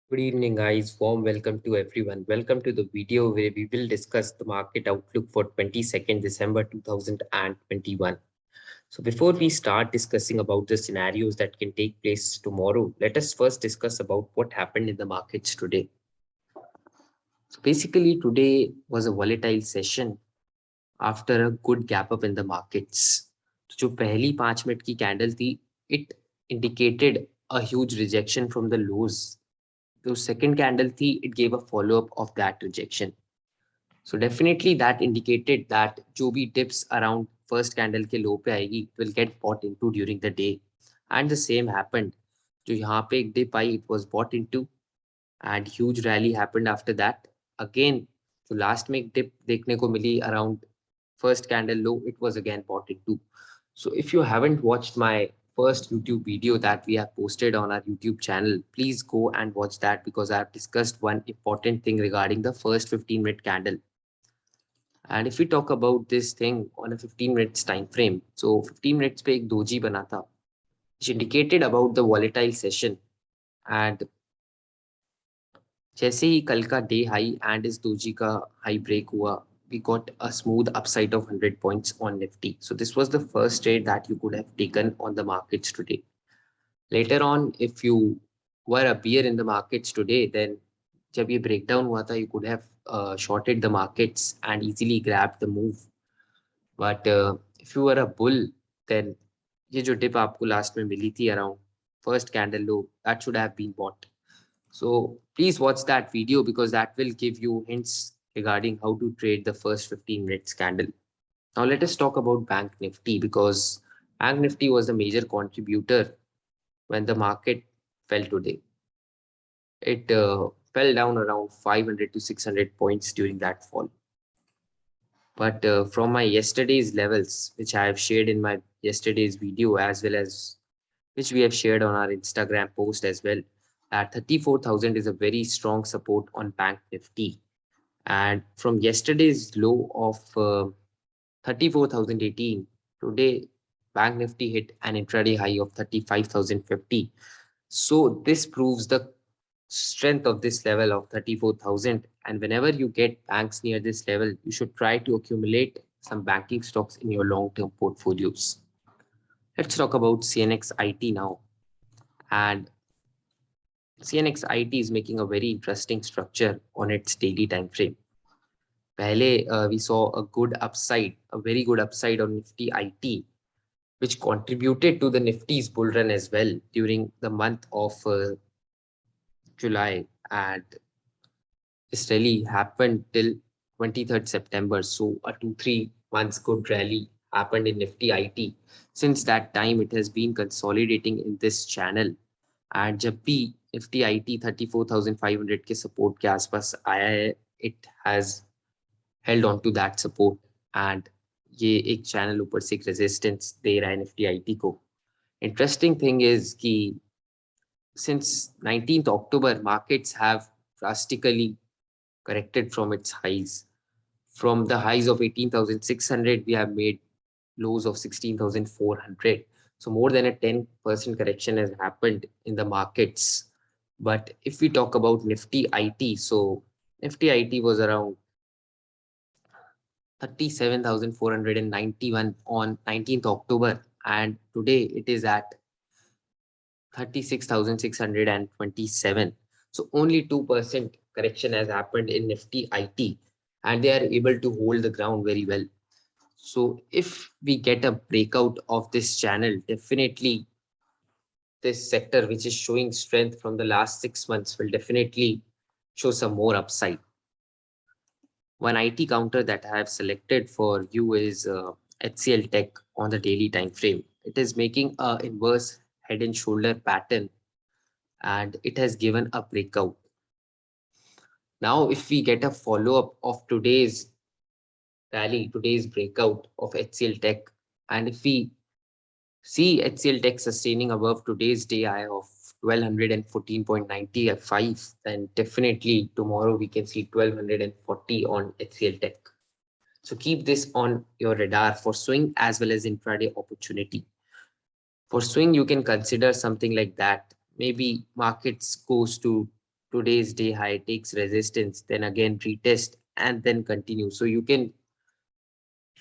Good evening, guys. Warm welcome to everyone. Welcome to the video where we will discuss the market outlook for 22nd December 2021. So before we start discussing about the scenarios that can take place tomorrow, let us first discuss about what happened in the markets today. So basically, today was a volatile session after a good gap up in the markets. जो पहली 5 minute की candle थी, it indicated a huge rejection from the lows. The second candle थी, it gave a follow up of that rejection. So definitely that indicated that जो भी dips around first candle के low पे आएगी, it will get bought into during the day. And the same happened. जो यहाँ पे एक dip I, it was bought into and huge rally happened after that. Again, जो last में एक dip देखने को मिली around first candle low, it was again bought into. So if you haven't watched my first YouTube video that we have posted on our YouTube channel, please go and watch that because I have discussed one important thing regarding the first 15-minute candle. And if we talk about this thing on a 15 minutes time frame, so 15 minutes पे एक doji बना था, which indicated about the volatile session. And जैसे ही कल का day high and इस doji का high break हुआ, we got a smooth upside of 100 points on Nifty. So this was the first trade that you could have taken on the markets today. Later on, if you were a bear in the markets today, then जब ये breakdown हुआ था, you could have shorted the markets and easily grabbed the move. But if you were a bull, then ये जो dip आपको last में मिली थी around first candle low, that should have been bought. So please watch that video because that will give you hints regarding how to trade the first 15 minutes candle. Now let us talk about Bank Nifty because Bank Nifty was the major contributor when the market fell today. It fell down around 500 to 600 points during that fall. But from my yesterday's levels, which I have shared in my yesterday's video as well as which we have shared on our Instagram post as well, that 34,000 is a very strong support on Bank Nifty. And from yesterday's low of 34,018, today Bank Nifty hit an intraday high of 35,050. So this proves the strength of this level of 34,000. And whenever you get banks near this level, you should try to accumulate some banking stocks in your long-term portfolios. Let's talk about CNX IT now. And CNX IT is making a very interesting structure on its daily time frame. Pehle, we saw a good upside, a very good upside on Nifty IT, which contributed to the Nifty's bull run as well during the month of July. And this rally happened till 23rd September. So a 2-3 months good rally happened in Nifty IT. Since that time, it has been consolidating in this channel. And जब भी Nifty IT 34,500 के support के आसपास आया है, it has held on to that support and ये एक channel ऊपर से एक resistance दे रहा है Nifty IT को. Interesting thing is कि since 19th October, markets have drastically corrected from its highs. From the highs of 18,600, we have made lows of 16,400. So more than a 10% correction has happened in the markets. But if we talk about Nifty IT, so Nifty IT was around 37,491 on 19th October, and today it is at 36,627. So only 2% correction has happened in Nifty IT, and they are able to hold the ground very well. So if we get a breakout of this channel, definitely this sector, which is showing strength from the last 6 months, will definitely show some more upside. One IT counter that I have selected for you is HCL Tech on the daily time frame. It is making a inverse head and shoulder pattern and it has given a breakout. Now, if we get a follow-up of today's rally, today's breakout of HCL Tech, and if we see HCL Tech sustaining above today's day high of 1214.95, then definitely tomorrow we can see 1240 on HCL Tech. So keep this on your radar for swing as well as intraday opportunity. For swing, you can consider something like that. Maybe markets goes to today's day high, takes resistance, then again retest and then continue. So you can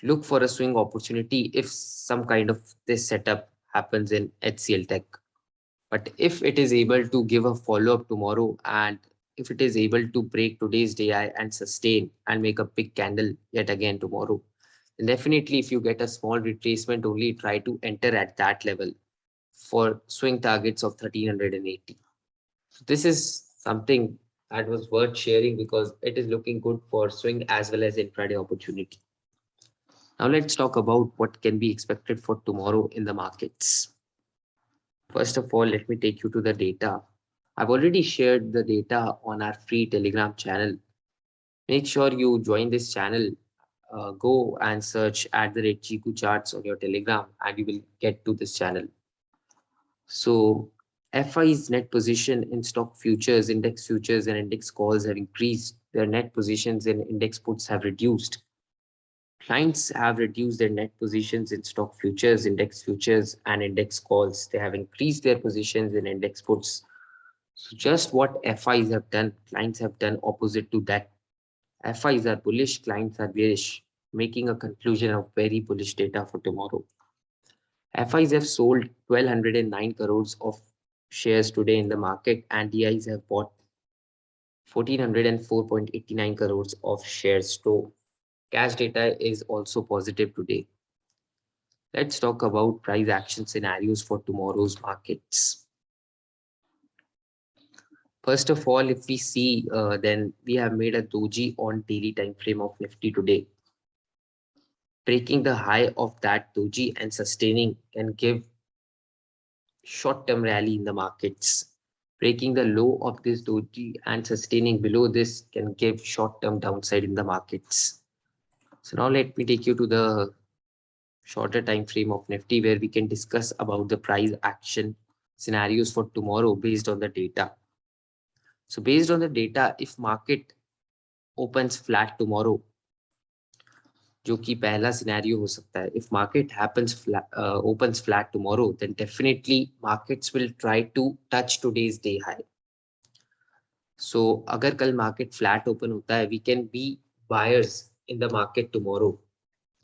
look for a swing opportunity if some kind of this setup happens in HCL Tech. But if it is able to give a follow-up tomorrow, and if it is able to break today's day high and sustain and make a big candle yet again tomorrow, then definitely if you get a small retracement, only try to enter at that level for swing targets of 1380. So this is something that was worth sharing because it is looking good for swing as well as intraday opportunity. Now let's talk about what can be expected for tomorrow in the markets. First of all, let me take you to the data. I've already shared the data on our free Telegram channel. Make sure you join this channel. Go and search at the rate Chiku charts on your Telegram and you will get to this channel. So FI's net position in stock futures, index futures and index calls have increased. Their net positions in index puts have reduced. Clients have reduced their net positions in stock futures, and index calls. They have increased their positions in index puts. So just what FIs have done, clients have done opposite to that. FIs are bullish, clients are bearish, making a conclusion of very bullish data for tomorrow. FIs have sold 1209 crores of shares today in the market, and DIs have bought 1404.89 crores of shares. So cash data is also positive today. Let's talk about price action scenarios for tomorrow's markets. First of all, if we see, then we have made a doji on daily time frame of Nifty today. Breaking the high of that doji and sustaining can give short-term rally in the markets. Breaking the low of this doji and sustaining below this can give short-term downside in the markets. So now let me take you to the shorter time frame of Nifty where we can discuss about the price action scenarios for tomorrow based on the data. So based on the data, if market opens flat tomorrow, जो कि पहला scenario हो सकता है, if market opens flat tomorrow, then definitely markets will try to touch today's day high. So अगर कल market flat open होता है, we can be buyers in the market tomorrow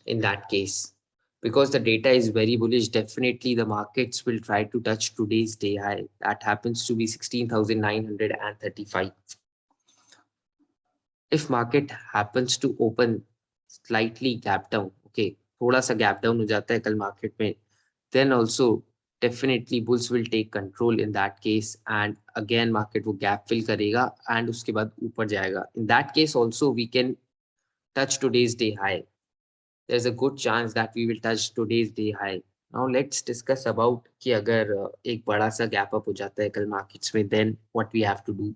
in that case. Because the data is very bullish, definitely the markets will try to touch today's day high. That happens to be 16,935. If market happens to open slightly gap down, okay, थोड़ा सा gap down हो जाता है कल market में, then also definitely bulls will take control in that case, and again market वो gap fill करेगा and उसके बाद ऊपर जाएगा. In that case also we can touch today's day high. There's a good chance that we will touch today's day high. Now let's discuss about कि अगर एक बड़ा सा gap up हो जाता है कल markets में, then what we have to do.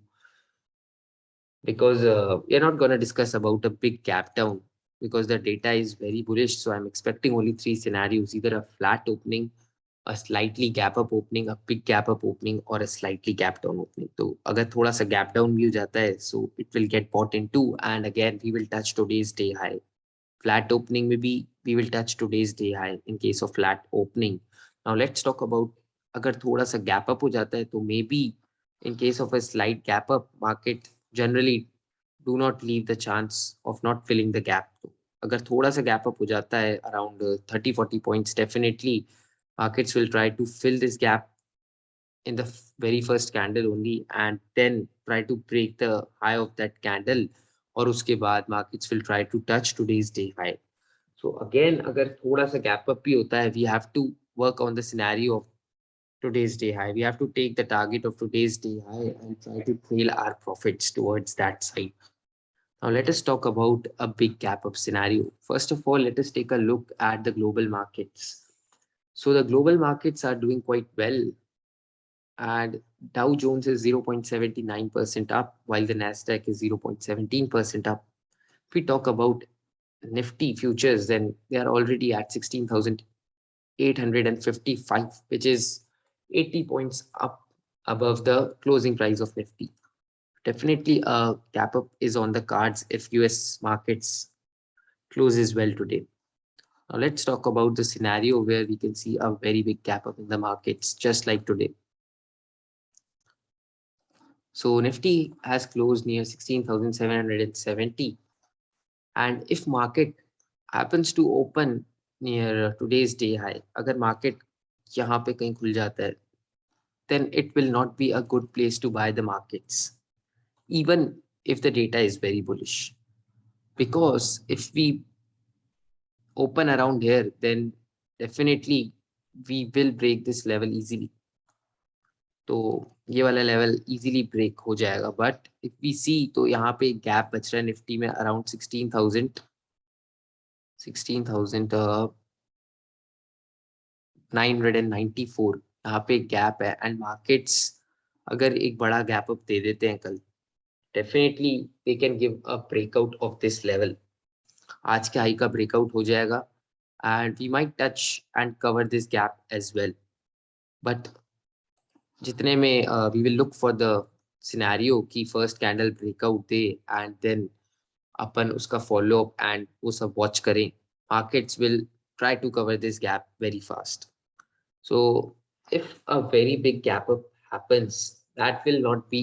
Because we're not going to discuss about a big gap down because the data is very bullish. So I'm expecting only three scenarios, either a flat opening, a slightly gap up opening, a big gap up opening, or a slightly gap down opening. So अगर थोड़ा सा gap down भी हो जाता है, so it will get bought into, and again we will touch today's day high. Flat opening maybe we will touch today's day high in case of flat opening. Now let's talk about अगर थोड़ा सा gap up हो जाता है, तो maybe in case of a slight gap up, market generally do not leave the chance of not filling the gap. तो अगर थोड़ा सा gap up हो जाता है around 30-40 points, definitely markets will try to fill this gap in the very first candle only and then try to break the high of that candle, और उसके बाद markets will try to touch today's day high. So again अगर थोड़ा सा gap up भी होता है, we have to work on the scenario of today's day high. We have to take the target of today's day high and try to trail our profits towards that side. Now let us talk about a big gap up scenario. First of all, let us take a look at the global markets. So the global markets are doing quite well, and Dow Jones is 0.79% up, while the Nasdaq is 0.17% up. If we talk about Nifty futures, then they are already at 16,855, which is 80 points up above the closing price of Nifty. Definitely a gap up is on the cards if US markets closes well today. Now let's talk about the scenario where we can see a very big gap up in the markets, just like today. So Nifty has closed near 16,770. And if market happens to open near today's day high, अगर market यहाँ पे कहीं खुल जाता है, then it will not be a good place to buy the markets, even if the data is very bullish. Because if we open around here, then definitely we will break this level easily. तो ये वाला level easily break हो जाएगा, but if we सी तो यहाँ पे gap बच रहा है निफ्टी में अराउंड 16,994. यहाँ पे गैप है एंड मार्केट्स अगर एक बड़ा गैप अप दे देते हैं कल, definitely they can give a breakout of this level. आज के हाई का ब्रेकआउट हो जाएगा and we might touch and cover this gap as well. But जितने में we will look for the scenario कि फर्स्ट कैंडल ब्रेकआउट दे and then अपन उसका फॉलो अप एंड वो सब वॉच करें. Markets will try to cover this gap very fast. So if a very big gap up happens, that will not be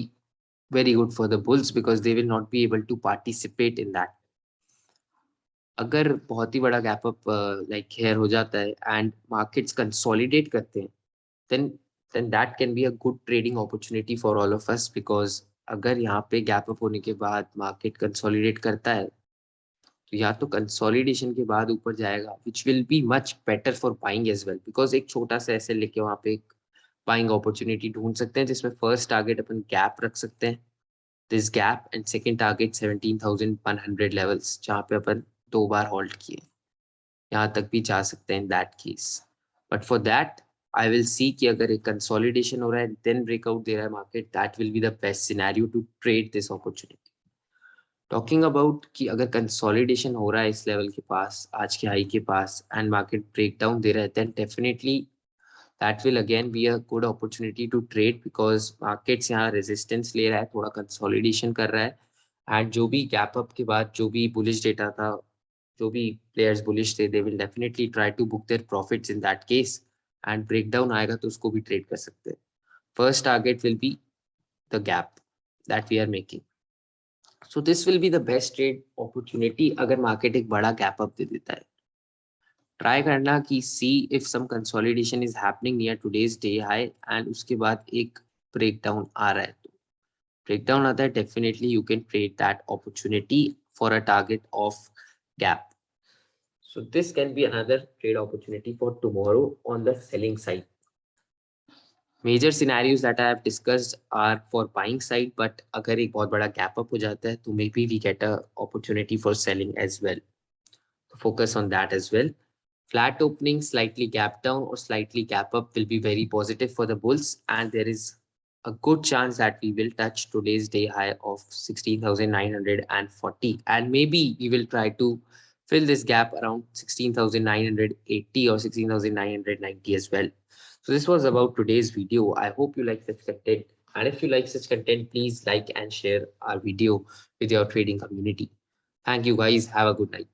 very good for the bulls because they will not be able to participate in that. अगर बहुत ही बड़ा gap up like hair हो जाता है and markets consolidate करते हैं, then that can be a good trading opportunity for all of us because अगर यहाँ पे गैप अप होने के बाद मार्केट कंसोलिडेट करता है तो या तो कंसोलिडेशन के बाद ऊपर जाएगा which will be much better for buying as well because एक छोटा सा ऐसे लेके वहाँ पे एक बाइंग अपॉर्चुनिटी ढूंढ सकते हैं जिसमें फर्स्ट टारगेट अपन गैप रख सकते हैं, this gap, and second target 17,100 levels जहाँ पे अपन 2 बार होल्ड किए, यहाँ तक भी जा सकते हैं इन that case. But for that I will see कि अगर एक कंसोलिडेशन हो रहा है देन ब्रेकआउट दे रहा है market, that will be the best scenario to trade this opportunity. Talking about कि अगर कंसोलिडेशन हो रहा है इस लेवल के पास, आज के हाई के पास, एंड मार्केट ब्रेकडाउन दे रहा है, then definitely that will again be a good opportunity to trade because markets यहाँ रेजिस्टेंस ले रहा है, थोड़ा कंसोलिडेशन कर रहा है एंड जो भी गैप अप के बाद जो भी बुलिश डेटा था, जो भी प्लेयर्स बुलिश थे, they will definitely try to book their profits in that case and breakdown आएगा तो उसको भी ट्रेड कर सकते हैं. First target will be the gap that we are making. So this will be the best trade opportunity अगर market एक बड़ा गैप अप दे देता है. ट्राई करना कि see if some consolidation is happening near today's day high and उसके बाद एक ब्रेकडाउन आ रहा है, तो ब्रेकडाउन आता है definitely you can trade that opportunity for a target of gap. So this can be another trade opportunity for tomorrow on the selling side. Major scenarios that I have discussed are for buying side, but अगर एक बहुत बड़ा gap up हो जाता है तो maybe we get a opportunity for selling as well. Focus on that as well. Flat opening, slightly gap down or slightly gap up will be very positive for the bulls, and there is a good chance that we will touch today's day high of 16,940, and maybe we will try to fill this gap around 16,980 or 16,990 as well. So this was about today's video. I hope you like such content. And if you like such content, please like and share our video with your trading community. Thank you guys. Have a good night.